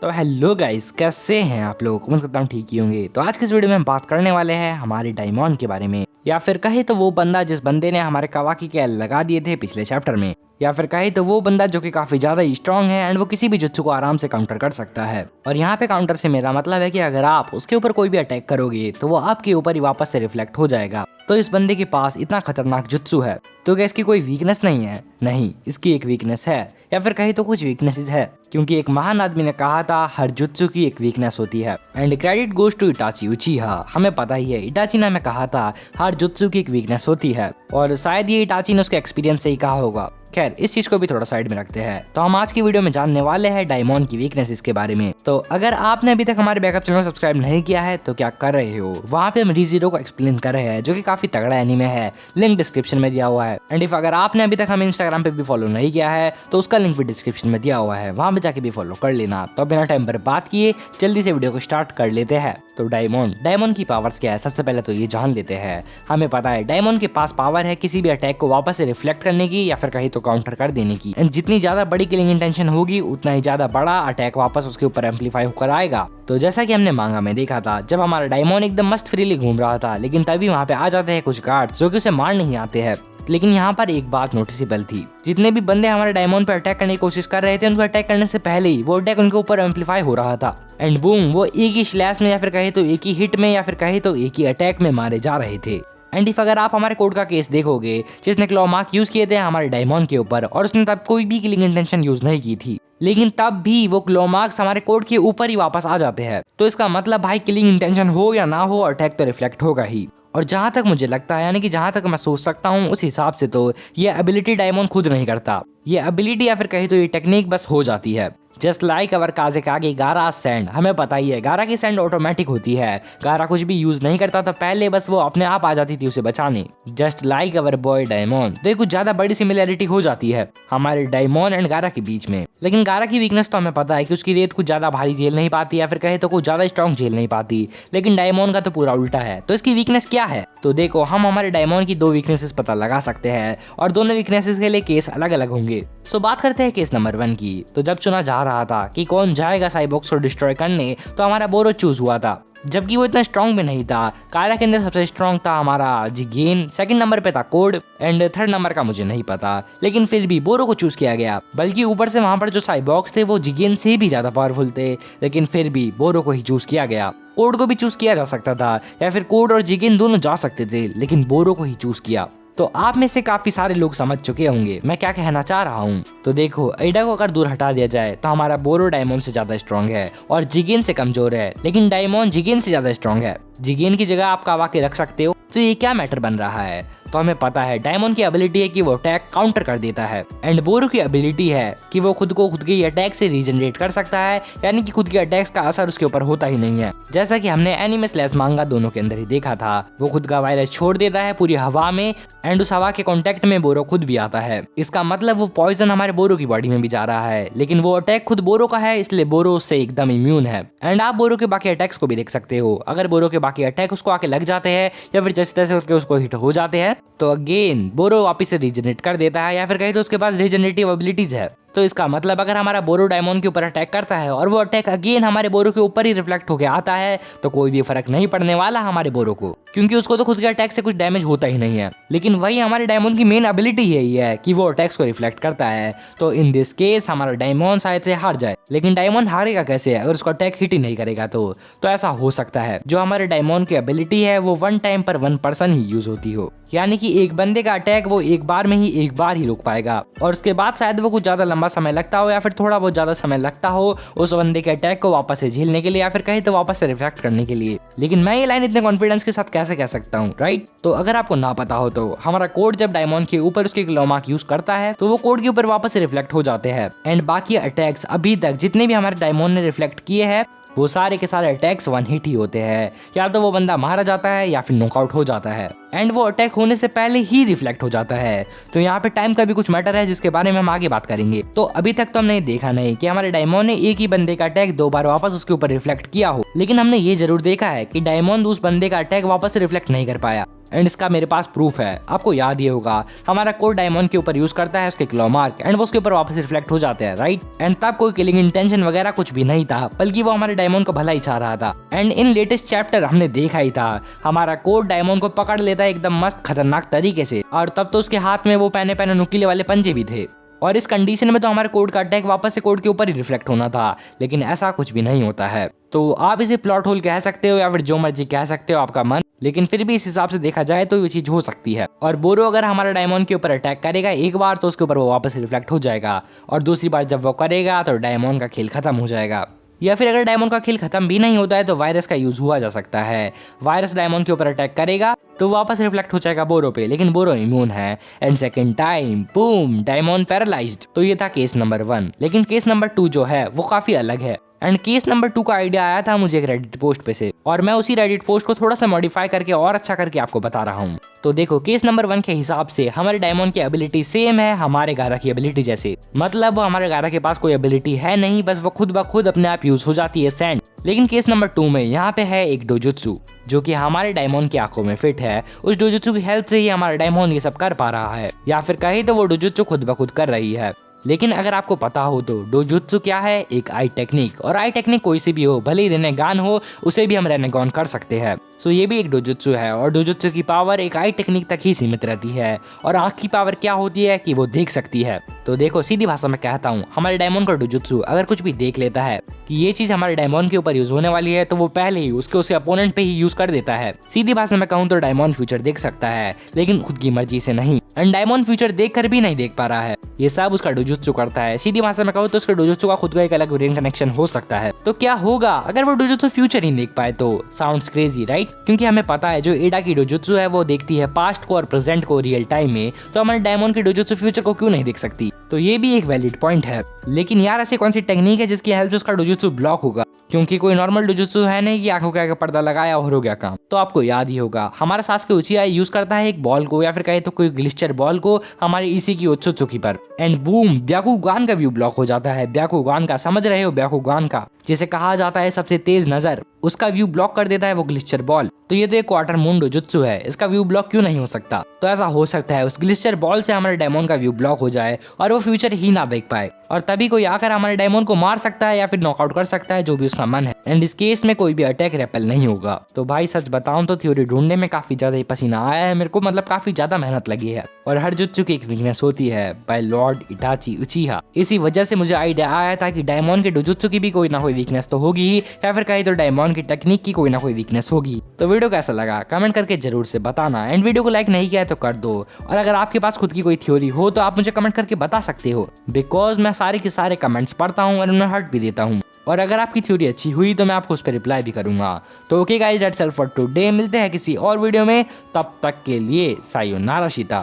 तो hello guys, कैसे हैं आप लोग। उम्मीद करता हूँ ठीक ही होंगे। तो आज के इस वीडियो में हम बात करने वाले हैं हमारे डायमंड के बारे में, या फिर कहे तो वो बंदा जिस बंदे ने हमारे कवाकी के लगा दिए थे पिछले चैप्टर में, या फिर कहे तो वो बंदा जो कि काफी ज्यादा स्ट्रॉन्ग है एंड वो किसी भी जुत्सु को आराम से काउंटर कर सकता है। और यहाँ पे काउंटर से मेरा मतलब है कि अगर आप उसके ऊपर कोई भी अटैक करोगे तो वो आपके ऊपर ही वापस से रिफ्लेक्ट हो जाएगा। तो इस बंदे के पास इतना खतरनाक जुत्सु है, तो क्या इसकी कोई वीकनेस नहीं है? नहीं, इसकी एक वीकनेस है, या फिर कहे तो कुछ वीकनेसेस है, क्योंकि एक महान आदमी ने कहा था हर जुत्सु की एक वीकनेस होती है। And credit goes to Itachi Uchiha. हमें पता ही है, इटाची ने हमें कहा था हर जुत्सु की एक वीकनेस होती है, और शायद ये इटाची ने उसके एक्सपीरियंस से ही कहा होगा। खैर, इस चीज को भी थोड़ा साइड में रखते हैं। तो हम आज की वीडियो में जानने वाले हैं डायमंड की वीकनेसेस के बारे में। तो अगर आपने अभी तक हमारे बैकअप चैनल को सब्सक्राइब नहीं किया है तो क्या कर रहे हो, वहाँ पे हम रीजीरो को एक्सप्लेन कर रहे हैं, जो कि काफी तगड़ा एनीमे है। लिंक डिस्क्रिप्शन में दिया हुआ है। एंड इफ अगर आपने अभी तक हमें इंस्टाग्राम पे भी फॉलो नहीं किया है तो उसका लिंक भी डिस्क्रिप्शन में दिया हुआ है, वहाँ पे जाके भी फॉलो कर लेना। तो बिना टाइम पर बात किए जल्दी से वीडियो को स्टार्ट कर लेते हैं। तो डायमंड की पावर्स क्या है, सबसे पहले तो ये जान लेते हैं। हमें पता है डायमंड के पास पावर है किसी भी अटैक को वापस से रिफ्लेक्ट करने की, या फिर कहीं तो काउंटर कर देने की। एंड जितनी ज्यादा बड़ी किलिंग इंटेंशन होगी उतना ही ज्यादा बड़ा अटैक वापस उसके ऊपर एम्पलीफाई होकर आएगा। तो जैसा कि हमने मांगा में देखा था, जब हमारा डायमंड एकदम मस्त फ्रीली घूम रहा था, लेकिन तभी वहाँ पे आ जाते हैं कुछ गार्ड्स जो कि उसे मार नहीं आते हैं। लेकिन यहाँ पर एक बात नोटिसेबल थी, जितने भी बंदे हमारे डायमंड पर अटैक करने की कोशिश कर रहे थे, उनको अटैक करने से पहले ही वो अटैक उनके ऊपर एम्पलीफाई हो रहा था। एंड बूम, वो एक ही स्लैश में, या फिर कहे तो एक ही हिट में, या फिर कहे तो एक ही अटैक में मारे जा रहे थे। एंड इफ अगर आप हमारे कोड का केस देखोगे, जिसने क्लॉ मार्क यूज किए थे हमारे डायमंड के ऊपर, और उसने तब कोई भी किलिंग इंटेंशन यूज नहीं की थी, लेकिन तब भी वो क्लॉ मार्क्स हमारे कोड के ऊपर ही वापस आ जाते हैं। तो इसका मतलब भाई किलिंग इंटेंशन हो या ना हो, अटैक तो रिफ्लेक्ट होगा ही। और जहां तक मुझे लगता है, यानी कि जहां तक मैं सोच सकता हूँ, उस हिसाब से तो ये एबिलिटी डायमंड खुद नहीं करता। ये एबिलिटी या फिर कहे तो ये टेक्निक बस हो जाती है। जस्ट लाइक अवर काज़ेकागे गारा सैंड। हमें पता ही है गारा की सैंड ऑटोमेटिक होती है, गारा कुछ भी यूज नहीं करता था पहले, बस वो अपने आप आ जाती थी उसे बचाने। Just like our boy diamond. तो कुछ ज्यादा बड़ी सिमिलैरिटी हो जाती है हमारे डायमंड एंड गारा के बीच में। लेकिन गारा की वीकनेस तो हमें पता है कि उसकी रेत कुछ ज्यादा भारी झेल नहीं पाती, या फिर कहे तो कुछ ज्यादा स्ट्रॉन्ग झेल नहीं पाती। लेकिन डायमंड का तो पूरा उल्टा है। तो इसकी वीकनेस क्या है? तो देखो, हम हमारे डायमंड की दो वीकनेसेस पता लगा सकते हैं, और दोनों वीकनेसेस के लिए केस अलग अलग होंगे। सो बात करते हैं केस नंबर 1 की। तो जब चुना जा रहा था कि कौन जाएगा साइबॉक्स को डिस्ट्रॉय करने, तो हमारा बोरो चूज हुआ था, जबकि वो इतना स्ट्रॉन्ग भी नहीं था। कायरा के अंदर सबसे स्ट्रॉन्ग था हमारा जिगेन, सेकंड नंबर पे था कोड, एंड थर्ड नंबर का मुझे नहीं पता। लेकिन फिर भी बोरो को चूज किया गया, बल्कि ऊपर से वहां पर जो साइबॉक्स थे वो जिगेन से भी ज्यादा पावरफुल थे, लेकिन फिर भी बोरो को ही चूज किया गया। कोड को भी चूज किया जा सकता था, या फिर कोड और जिगेन दोनों जा सकते थे, लेकिन बोरो को ही चूज किया। तो आप में से काफी सारे लोग समझ चुके होंगे मैं क्या कहना चाह रहा हूँ। तो देखो, एडा को अगर दूर हटा दिया जाए तो हमारा बोरो डायमंड से ज्यादा स्ट्रॉन्ग है और जिगेन से कमजोर है, लेकिन डायमंड जिगेन से ज्यादा स्ट्रॉन्ग है। जिगेन की जगह आप कावाकी रख सकते हो। तो ये क्या मैटर बन रहा है? तो हमें पता है डायमंड की एबिलिटी है कि वो अटैक काउंटर कर देता है, एंड बोरो की एबिलिटी है कि वो खुद को खुद के अटैक से रीजनरेट कर सकता है, यानी कि खुद के अटैक्स का असर उसके ऊपर होता ही नहीं है। जैसा कि हमने एनीमे स्लैश मांगा दोनों के अंदर ही देखा था, वो खुद का वायरस छोड़ देता है पूरी हवा में, एंड उस हवा के कांटेक्ट में बोरो खुद भी आता है। इसका मतलब वो पॉइजन हमारे बोरो की बॉडी में भी जा रहा है, लेकिन वो अटैक खुद बोरो का है, इसलिए बोरो उससे एकदम इम्यून है। एंड आप बोरो के बाकी अटैक्स को भी देख सकते हो। अगर बोरो के बाकी अटैक उसको आके लग जाते हैं, या फिर जैसे तैसे करके उसको हिट हो जाते हैं, तो अगेन बोरो वापस से रीजनरेट कर देता है, या फिर कहीं तो उसके पास रीजनरेटिव एबिलिटीज है। तो इसका मतलब अगर हमारा बोरो डायमंड के ऊपर अटैक करता है और वो अटैक अगेन हमारे बोरो के ऊपर ही रिफ्लेक्ट होकर आता है, तो कोई भी फर्क नहीं पड़ने वाला हमारे बोरो को, क्योंकि उसको तो खुद के अटैक से कुछ डैमेज होता ही नहीं है। लेकिन वही हमारे डायमंड की मेन एबिलिटी यही है कि वो अटैक्स को रिफ्लेक्ट करता है। तो इन दिस केस हमारा डायमंड शायद से हार जाए, लेकिन डायमंड हारेगा कैसे अगर उसको अटैक हिट ही नहीं करेगा? तो ऐसा हो सकता है जो हमारे डायमंड की एबिलिटी है वो 1 टाइम पर 1 पर्सन ही यूज होती हो, यानी कि एक बंदे का अटैक वो एक बार ही रोक पाएगा, और उसके बाद शायद वो कुछ ज्यादा लंबा समय लगता हो, या फिर थोड़ा बहुत ज्यादा समय लगता हो उस बंदे के अटैक को वापस से झेलने के लिए, या फिर कहीं तो वापस से रिफ्लेक्ट करने के लिए। लेकिन मैं ये लाइन इतने कॉन्फिडेंस के साथ कैसे कह सकता हूँ, राइट? तो अगर आपको ना पता हो, तो हमारा कोड जब डायमंड के ऊपर उसके क्लॉ मार्क यूज करता है तो वो कोड के ऊपर वापस से रिफ्लेक्ट हो जाते हैं, एंड बाकी अटैक्स अभी तक जितने भी हमारे डायमंड ने रिफ्लेक्ट किए हैं वो सारे के सारे अटैक्स 1 हिट ही होते हैं। या तो वो बंदा मारा जाता है या फिर नॉकआउट हो जाता है, एंड वो अटैक होने से पहले ही रिफ्लेक्ट हो जाता है। तो यहाँ पे टाइम का भी कुछ मैटर है, जिसके बारे में हम आगे बात करेंगे। तो अभी तक तो हमने देखा नहीं कि हमारे डायमंड ने एक ही बंदे का अटैक 2 बार वापस उसके ऊपर रिफ्लेक्ट किया हो, लेकिन हमने ये जरूर देखा है कि डायमंड उस बंदे का अटैक वापस से रिफ्लेक्ट नहीं कर पाया। एंड इसका मेरे पास प्रूफ है। आपको याद ये होगा हमारा कोड डायमंड के ऊपर यूज करता है उसके क्लॉ मार्क एंड वो उसके ऊपर वापस रिफ्लेक्ट हो जाते हैं, राइट। एंड तब कोई किलिंग इंटेंशन वगैरह कुछ भी नहीं था, बल्कि वो हमारे डायमंड को भला ही चाह रहा था। एंड इन लेटेस्ट चैप्टर हमने देखा ही था हमारा कोड डायमंड को पकड़ लेता है एकदम मस्त खतरनाक तरीके से, और तब तो उसके हाथ में वो पहने पहने नुकीले वाले पंजे भी थे। और इस कंडीशन में तो हमारे कोड का अटैक वापस से कोड के ऊपर ही रिफ्लेक्ट होना था, लेकिन ऐसा कुछ भी नहीं होता है। तो आप इसे प्लॉट होल कह सकते हो या फिर जो मर्जी कह सकते हो, आपका मन, लेकिन फिर भी इस हिसाब से देखा जाए तो ये चीज हो सकती है। और बोरो अगर हमारा डायमंड के ऊपर अटैक करेगा एक बार तो उसके ऊपर वो वापस रिफ्लेक्ट हो जाएगा, और दूसरी बार जब वो करेगा तो डायमंड का खेल खत्म हो जाएगा। या फिर अगर डायमंड का खेल खत्म भी नहीं होता है तो वायरस का यूज हुआ जा सकता है। वायरस डायमंड के ऊपर अटैक करेगा तो वापस रिफ्लेक्ट हो जाएगा बोरो पे, लेकिन बोरो इम्यून है and second time boom diamond paralysed. तो ये था केस नंबर 1। लेकिन केस नंबर 2 जो है वो काफी अलग है। एंड केस नंबर 2 का आइडिया आया था मुझे एक रेडिट पोस्ट पे से, और मैं उसी रेडिट पोस्ट को थोड़ा सा मॉडिफाई करके और अच्छा करके आपको बता रहा हूँ। तो देखो केस नंबर 1 के हिसाब से हमारे डायमंड की एबिलिटी सेम है हमारे गारा की एबिलिटी जैसे, मतलब हमारे गारा के पास कोई एबिलिटी है नहीं, बस वो खुद ब खुद अपने आप यूज हो जाती है सैंड। लेकिन केस नंबर 2 में यहाँ पे है एक डोजुत्सु जो कि हमारे डायमंड की आंखों में फिट है। उस डोजुत्सु की हेल्प से ही हमारा डायमंड ये सब कर पा रहा है, या फिर कहे तो वो डोजुत्सु खुद ब खुद कर रही है। लेकिन अगर आपको पता हो तो डोजुत्सु क्या है, एक आई टेक्निक, और आई टेक्निक कोई सी भी हो, भले ही रेनेगान हो उसे भी हम रेनेगॉन कर सकते हैं। सो ये भी एक डोजुत्सु है, और डोजुत्सु की पावर एक आई टेक्निक तक ही सीमित रहती है। और आंख की पावर क्या होती है कि वो देख सकती है। तो देखो सीधी भाषा में कहता हूँ, हमारे डायमंड का डोजुत्सु अगर कुछ भी देख लेता है कि ये चीज हमारे डायमंड के ऊपर यूज होने वाली है, तो वो पहले ही उसके अपोनेंट पे ही यूज कर देता है। सीधी भाषा में कहूँ तो डायमंड फ्यूचर देख सकता है, लेकिन खुद की मर्जी से नहीं। एंड डायमंड फ्यूचर देख कर भी नहीं देख पा रहा है, ये सब उसका डोजुत्सु करता है। सीधी भाषा में कहूँ तो उसके डोजुत्सु का खुद का एक अलग ब्रेन कनेक्शन हो सकता है। तो क्या होगा अगर वो डोजुत्सु फ्यूचर ही देख पाए? तो साउंड्स क्रेजी, राइट? क्योंकि हमें पता है जो एडा की डोजुत्सु है वो देखती है पास्ट को और प्रेजेंट को रियल टाइम में, तो हमारे डायमंड की डोजुत्सु फ्यूचर को क्यों नहीं देख सकती? तो ये भी एक वैलिड पॉइंट है। लेकिन यार ऐसी कौन सी टेक्निक है जिसकी हेल्प से उसका डोजुत्सु ब्लॉक होगा? क्योंकि कोई नॉर्मल डोजुत्सु है नहीं कि आंखों के आगे पर्दा लगाया और हो गया काम। तो आपको याद ही होगा हमारा सासुके उचिहा यूज करता है एक बॉल को, या फिर कहे तो कोई ग्लिस्टर बॉल को हमारे इसी की ओत्सुत्सुकी पर, एंड बूम ब्याकुगान का व्यू ब्लॉक हो जाता है। ब्याकुगान का, समझ रहे हो? ब्याकुगान का जिसे कहा जाता है सबसे तेज नजर, उसका व्यू ब्लॉक कर देता है वो ग्लिस्टर बॉल। तो ये तो एक क्वार्टर मून डोजुत्सु है, इसका व्यू ब्लॉक क्यों नहीं हो सकता? तो ऐसा हो सकता है उस ग्लिस्टर बॉल से हमारे डायमंड का व्यू ब्लॉक हो जाए और वो फ्यूचर ही ना देख पाए, और तभी कोई आकर हमारे डायमंड को मार सकता है या फिर नॉकआउट कर सकता है, जो भी उसका मन है। एंड इस केस में कोई भी अटैक रेपेल नहीं होगा। तो भाई सच बताऊं तो थ्योरी ढूंढने में काफी ज्यादा ही पसीना आया है मेरे को, मतलब काफी ज्यादा मेहनत लगी है। और हर जुत्सु की एक वीकनेस होती है बाय लॉर्ड इटाची उचिहा। इसी वजह से मुझे आइडिया आया था कि डायमंड के डोजुत्सु की भी कोई ना कोई वीकनेस तो होगी ही, या फिर कहीं तो डायमंड की टेक्निक की कोई ना कोई वीकनेस होगी। तो वीडियो कैसा लगा कमेंट करके जरूर से बताना, एंड वीडियो को लाइक नहीं किया है तो कर दो। और अगर आपके पास खुद की कोई थ्योरी हो तो आप मुझे कमेंट करके बता सकते हो, बिकॉज मैं सारे के सारे कमेंट्स पढ़ता हूँ और उन्हें हर्ट भी देता हूँ। और अगर आपकी थ्योरी अच्छी हुई तो मैं आपको उस पर रिप्लाई भी करूंगा। तो okay guys, that's all for today. मिलते हैं किसी और वीडियो में, तब तक के लिए सायोनारा शिता।